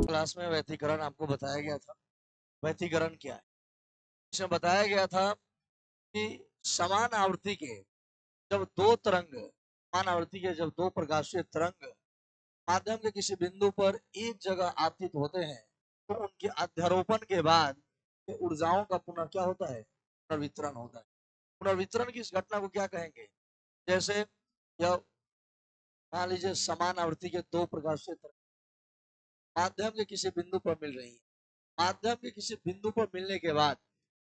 Class में व्यतिकरण आपको बताया गया था। व्यतिकरण क्या है? इसमें बताया गया था कि समान आवृत्ति के जब दो तरंग समान आवृत्ति के जब दो प्रकाशीय तरंग माध्यम के किसी बिंदु पर एक जगह आपतित होते हैं तो उनके अध्यारोपण के बाद ऊर्जाओं का पुनः क्या होता है? पुनर्वितरण होता है। पुनर्वितरण की इस घटना को क्या कहेंगे? जैसे यह मान लीजिए समान आवृत्ति के दो प्रकाशीय तरंग माध्यम के किसी बिंदु पर मिल रही है। माध्यम के किसी बिंदु पर मिलने के बाद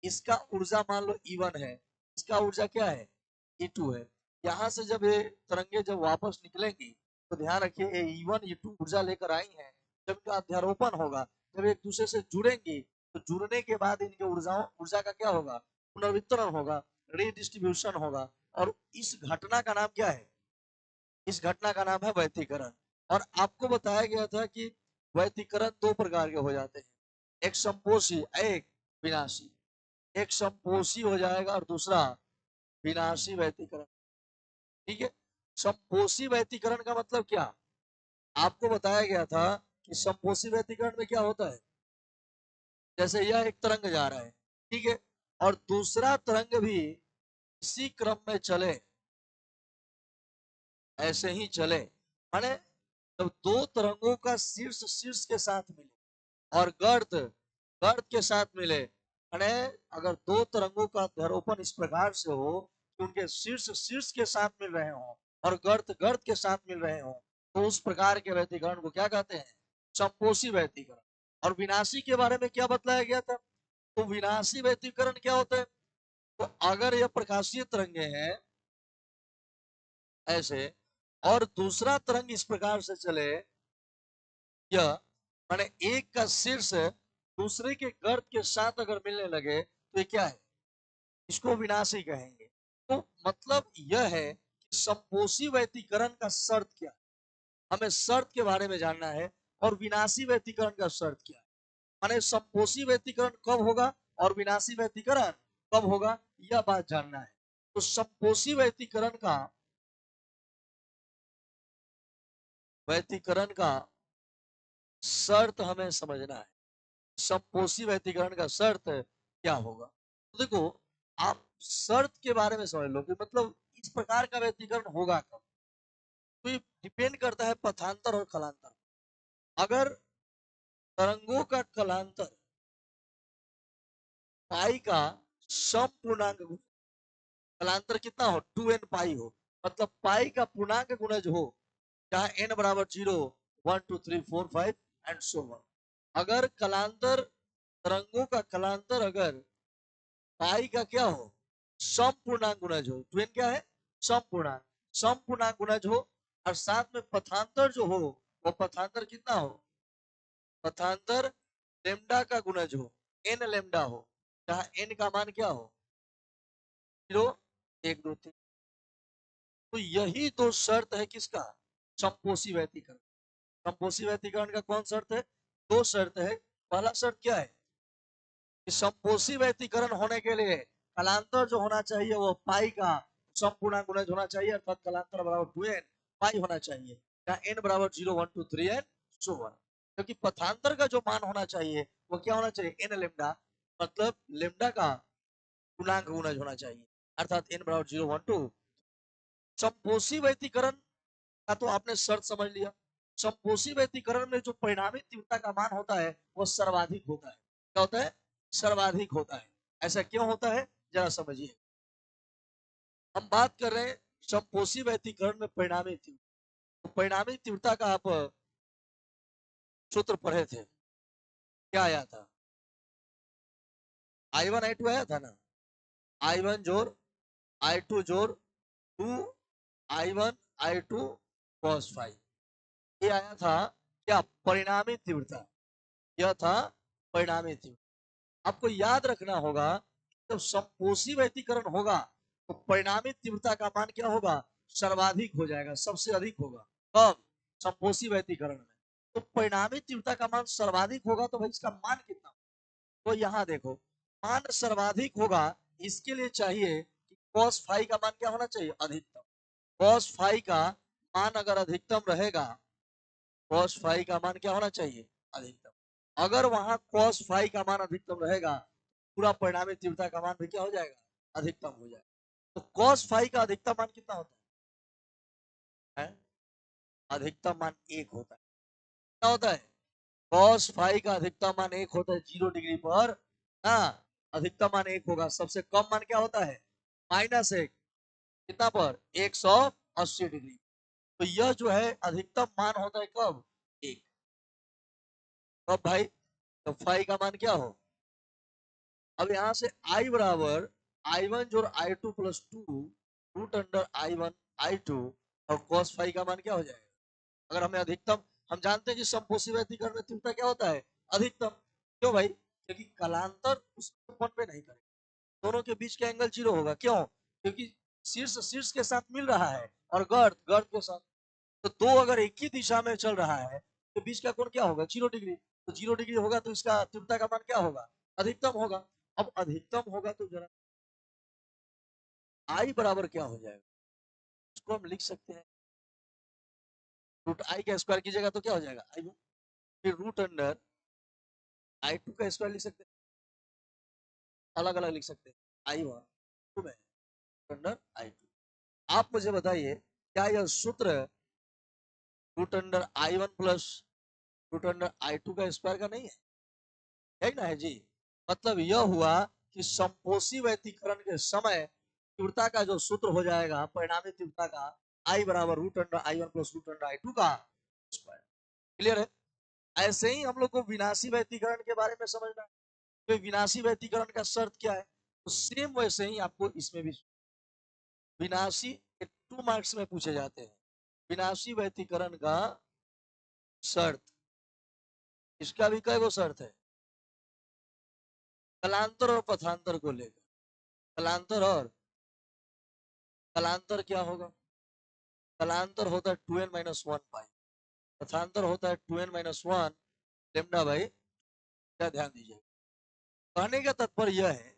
इसका ऊर्जा मान लो E1 है, इसका ऊर्जा क्या है? E2 है। यहाँ से जब ये तरंगे जब वापस निकलेंगी तो ध्यान रखिए ये E1 E2 ऊर्जा लेकर आई हैं। जब इनका अध्यारोपण होगा, जब एक दूसरे से जुड़ेंगी तो जुड़ने के बाद इनके ऊर्जा का क्या होगा? पुनर्वितरण होगा, रीडिस्ट्रीब्यूशन होगा। और इस घटना का नाम क्या है? इस घटना का नाम है व्यतिकरण। और आपको बताया गया था कि व्यतिकरण दो प्रकार के हो जाते हैं, एक संपोषी एक विनाशी। एक संपोषी हो जाएगा और दूसरा विनाशी व्यतिकरण। ठीक है। संपोषी व्यतिकरण का मतलब क्या? आपको बताया गया था कि संपोषी व्यतिकरण में क्या होता है? जैसे यह एक तरंग जा रहा है, ठीक है, और दूसरा तरंग भी इसी क्रम में चले, ऐसे ही चले, माने जब दो तरंगों का शीर्ष शीर्ष के साथ मिले और गर्द गर्द के साथ मिले, माने अगर दो तरंगों का अध्यारोपण इस प्रकार से हो कि उनके शीर्ष शीर्ष के साथ मिल रहे हो और गर्द गर्द के साथ मिल रहे हो तो उस प्रकार के व्यतिकरण को क्या कहते हैं? संपोषी व्यतिकरण। और विनाशी के बारे में क्या बतलाया गया था? तो विनाशी व्यतिकरण क्या होता है? तो अगर यह प्रकाशीय तरंगे हैं ऐसे और दूसरा तरंग इस प्रकार से चले, यह माने एक का शीर्ष दूसरे के गर्द के साथ अगर मिलने लगे तो ये क्या है? इसको विनाशी कहेंगे। तो मतलब यह है कि संपोषी व्यतिकरण का शर्त क्या है? हमें शर्त के बारे में जानना है। और विनाशी व्यतिकरण का शर्त क्या है? माने संपोषी व्यतिकरण कब होगा और विनाशी व्यतिकरण कब होगा, यह बात जानना है। तो संपोषी व्यतिकरण का शर्त हमें समझना है। संपोषी व्यतिकरण का शर्त क्या होगा? तो देखो, आप शर्त के बारे में समझ लो कि मतलब इस प्रकार का व्यतिकरण होगा कब। तो ये डिपेंड करता है पथांतर और कलांतर। अगर तरंगों का कलांतर पाई का समपूर्णांक कलांतर कितना हो? 2n पाई हो, मतलब पाई का पूर्णांक गुणज हो, जहां n बराबर 0 1 2 3 4 5 एंड सो ऑन। अगर कलांतर तरंगों का कलांतर अगर पाई का क्या हो? समपूर्णांक गुणज हो। 2n क्या है? समपूर्णांक। समपूर्णांक गुणज हो और साथ में पथांतर जो हो वो पथांतर कितना हो? पथांतर लेमडा का गुणज हो, n लेमडा हो, जहां n का मान क्या हो? 0 1 2 3। तो यही तो शर्त है किसका? संपोषी व्यतिकरण। संपोषी व्यतिकरण का कौन शर्त है? दो शर्त है। पहला शर्त क्या है? कि संपोषी व्यतिकरण होने के लिए कलांतर जो होना चाहिए वो पाई का संपूर्णांक गुणज होना चाहिए, अर्थात कलांतर बराबर 2n पाई होना चाहिए, जहां n बराबर 0 1 2 3 एंड सो ऑन। क्योंकि पथांतर का जो मान होना चाहिए वो क्या होना चाहिए? n लेमडा, मतलब लेमडा का पूर्णांक गुणज होना चाहिए, अर्थात n बराबर 0 1 2। संपोषी व्यतिकरण का तो आपने शर्त समझ लिया। संपोषी व्यतिकरण में जो परिणामी तीव्रता का मान होता है वो सर्वाधिक होता है। क्या होता है? सर्वाधिक होता है। ऐसा क्यों होता है जरा समझिए। हम बात कर रहे हैं संपोषी व्यतिकरण में परिणामी तीव्रता। तो परिणामी तीव्रता का आप सूत्र पढ़े थे, क्या आया था? I1 I2 आया था ना। I1 जोड़ I2 जोड़ 2 I1 I2 cos 5, ये आया था क्या? परिणामी तीव्रता। यह था परिणामी तीव्रता। आपको याद रखना होगा जब संपोषी व्यतिकरण होगा तो परिणामी तीव्रता का मान क्या होगा? सर्वाधिक हो जाएगा, सबसे अधिक होगा। कब? संपोषी व्यतिकरण में। तो परिणामी तीव्रता का मान सर्वाधिक होगा तो भाई इसका मान कितना? तो यहाँ देखो, मान सर्वाधिक होगा, इसके लिए चाहिए कि cos फाई का मान क्या होना चाहिए? अधिकतम। cos फाई का मान अगर अधिकतम रहेगा, cos फाई का मान क्या होना चाहिए, अधिकतम। अगर वहां cos फाई का मान अधिकतम रहेगा, पूरा परिणामी तीव्रता का मान भी क्या हो जाएगा, अधिकतम हो जाएगा। तो cos फाई का अधिकतम मान कितना होता है? अधिकतम मान 1 होता है। क्या होता है? cos फाई का अधिकतम मान 1 होता है 0 डिग्री पर। हाँ, अधिकतम मान 1 होगा। सबसे कम मान क्या होता है, -1। कितना पर, 180 डिग्री। तो यह जो है अधिकतम मान होता है कब, 1। कब भाई, तो फाई का मान क्या हो। अब यहां से आई बराबर I1 जोड़ I2 plus 2 root under I1 I2, और cos फाई का मान क्या हो जाएगा। अगर हमें अधिकतम, हम जानते हैं कि समपोषी व्यतिकरण में तीव्रता क्या होता है, अधिकतम। क्यों भाई, क्योंकि कलांतर उस कोण पे नहीं करेगा, दोनों के बीच का एंगल 0 होगा। क्यों, क्योंकि शीर्ष शीर्ष के साथ मिल रहा है और गर्त गर्त के साथ। तो दो अगर एक ही दिशा में चल रहा है तो बीच का कोण क्या होगा, 0 डिग्री। तो 0 डिग्री होगा तो इसका तीव्रता का मान क्या होगा, अधिकतम होगा। अब अधिकतम होगा तो जरा आई बराबर क्या हो जाएगा, इसको हम लिख सकते हैं रूट आई का स्क्वायर कीजिएगा तो क्या हो जाएगा, आई। फिर रूट अंडर I2 का स्क्वायर लिख सकते हैं, अलग अलग लिख सकते हैं, I1 में अंडर I2। आप मुझे बताइए, क्या यह सूत्र root under I1 plus root under I2 का स्क्वायर का नहीं है ना, है जी। मतलब यह हुआ कि समपोषी व्यतिकरण के समय तीव्रता का जो सूत्र हो जाएगा परिणामी तीव्रता का, I बराबर root under I1 plus root under I2 का स्क्वायर। क्लियर है। ऐसे ही हम लोग को विनाशी व्यतिकरण के बारे में समझना है। तो विनाशी व्यतिकरण का शर्त क्या है, तो सेम वैसे ही आपको इसमें भी विनाशी 2 मार्क्स में पूछे जाते हैं। विनाशी व्यतिकरण का शर्त, इसका भी कई गो शर्त है, कलांतर और पथांतर को लेकर। कलांतर और कलांतर क्या होगा, कलांतर होता है 2n-1 पाई, पथांतर होता है 2n-1 लेमडा बाई। क्या ध्यान दीजिए, कहने का तात्पर्य यह है,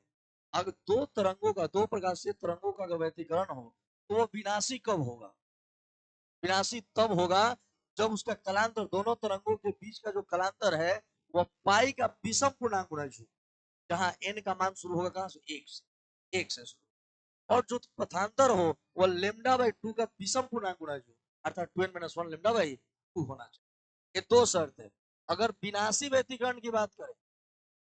अगर दो तरंगों का, दो प्रकाशीय तरंगों का अगर व्यतिकरण हो तो वो विनाशी कब होगा, विनाशी तब होगा जब उसका कलांतर, दोनों तरंगों के बीच का जो कलांतर है वह पाई का विषम पूर्णांक गुणज हो, जहां n का मान शुरू होगा कहां से, 1 से शुरू। और जो पथांतर हो वह लेमडा बाई 2 का विषम पूर्णांक गुणज हो, अर्थात 2n-1 लेमडा बाई 2 होना चाहिए। ये दो शर्त है। अगर विनाशी व्यतिकरण की बात करें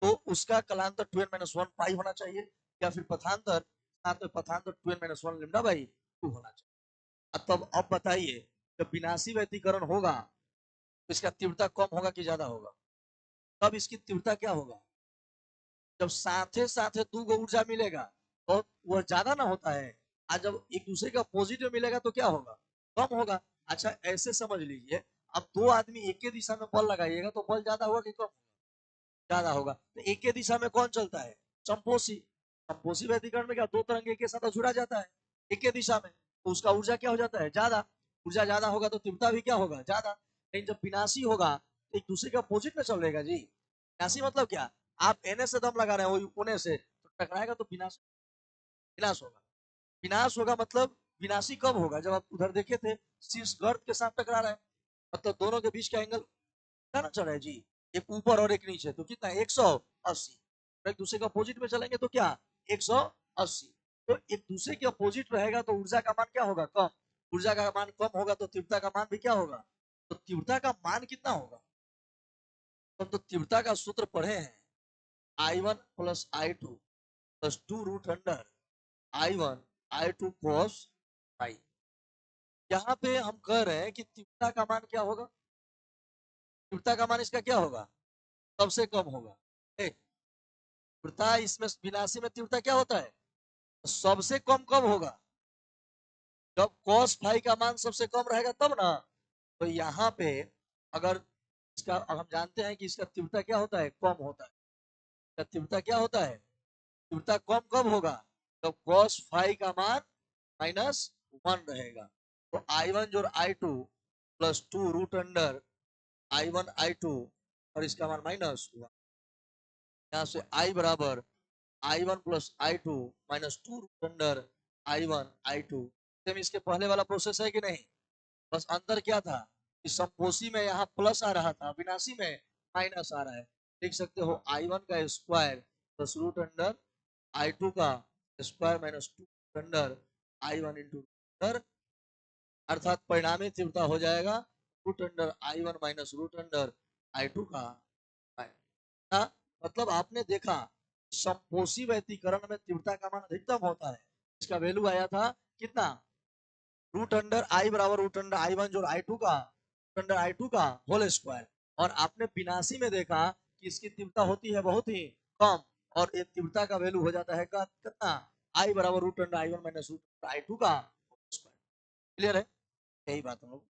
तो उसका कलांतर 2n-1 पाई होना चाहिए, या फिर पथांतर, साथ में पथांतर 2n-1 लेमडा बाई 2 होना चाहिए। तब अब बताइए, जब विनाशी व्यतिकरण होगा तो इसका तीव्रता कम होगा कि ज्यादा होगा, तब इसकी तीव्रता क्या होगा, जब साथे साथे दो गो ऊर्जा मिलेगा तो वह ज्यादा ना होता है, और जब एक दूसरे का अपोजिट में मिलेगा तो क्या होगा, कम होगा। अच्छा ऐसे समझ लीजिए, अब दो आदमी एक ही दिशा में बल लगाइएगा तो बल ज्यादा होगा कि कम, ज्यादा होगा। तो एक ही दिशा में कौन चलता है, समपोषी। समपोषी व्यतिकरण में क्या, दो तरंग एक साथ जुड़ा जाता है एक ही दिशा में, तो उसका ऊर्जा क्या हो जाता है, ज्यादा। ऊर्जा ज्यादा होगा तो तीव्रता भी क्या होगा, ज्यादा। लेकिन जब विनाशी होगा तो एक दूसरे के अपोजिट में चलेगा जी। विनाशी मतलब क्या, आप एने से दम लगा रहे हो पुणे से, तो टकराएगा तो विनाश, विनाश होगा। विनाश होगा मतलब विनाशी कब होगा, जब आप उधर देखे थे शीर्ष गर्त के साथ टकरा रहा है, मतलब दोनों के बीच का एंगल क्या ना चल रहा है जी, एक ऊपर और एक नीचे, तो कितना 180। एक दूसरे के अपोजिट में चलेंगे तो क्या, 180। तो एक दूसरे के अपोजिट रहेगा तो ऊर्जा का मान क्या होगा, कम। ऊर्जा का मान कम होगा तो तीव्रता का मान भी क्या होगा, तो तीव्रता का मान कितना होगा। तो तीव्रता का सूत्र पढ़े हैं, I1 plus I2 plus 2 root under I1 I2 cos phi. यहाँ पे हम कह रहे हैं कि तीव्रता का मान क्या होगा, तीव्रता का मान इसका क्या होगा, सबसे कम होगा। तीव्रता इसमें विनाशी में तीव्रता क्या होता है, सबसे कम कब होगा, जब cos फाई का मान सबसे कम रहेगा तब ना। तो यहाँ पे अगर इसका, हम जानते हैं कि इसका तीव्रता क्या होता है, कम होता है। इसका तीव्रता क्या होता है, तीव्रता कम कब होगा, जब cos फाई का मान -1 रहेगा। तो I1 जोड़ I2 plus 2 root under I1 I2, और इसका मान -1। यहाँ से I बराबर I1 plus I2 -2 root under I1 I2 same इसके पहले वाला प्रोसेस है कि नहीं? बस अंतर क्या था कि समपोशी में यहाँ प्लस आ रहा था, विनाशी में माइनस आ रहा है। लिख सकते हो I1 का square plus root under I2 का square minus two under I1 into under, अर्थात परिणामी तीव्रता हो जाएगा root under I1 minus root under I2 का। हाँ, मतलब आपने देखा समपोषी व्यतीकरण में तीव्रता का मान अधिकतम होता है। इसका वैल्यू आया था कितना? रूट अंडर आई बराबर रूट अंडर I1 जो I2 का रूट अंडर I2 का होल स्क्वायर। और आपने विनाशी में देखा कि इसकी तीव्रता होती है बहुत ही कम, और ये तीव्रता का वैल्यू हो जाता है कितना? आई बराबर root under I1 minus root under I2 का होल स्क्वायर। क्लियर है? यही बात हम लोग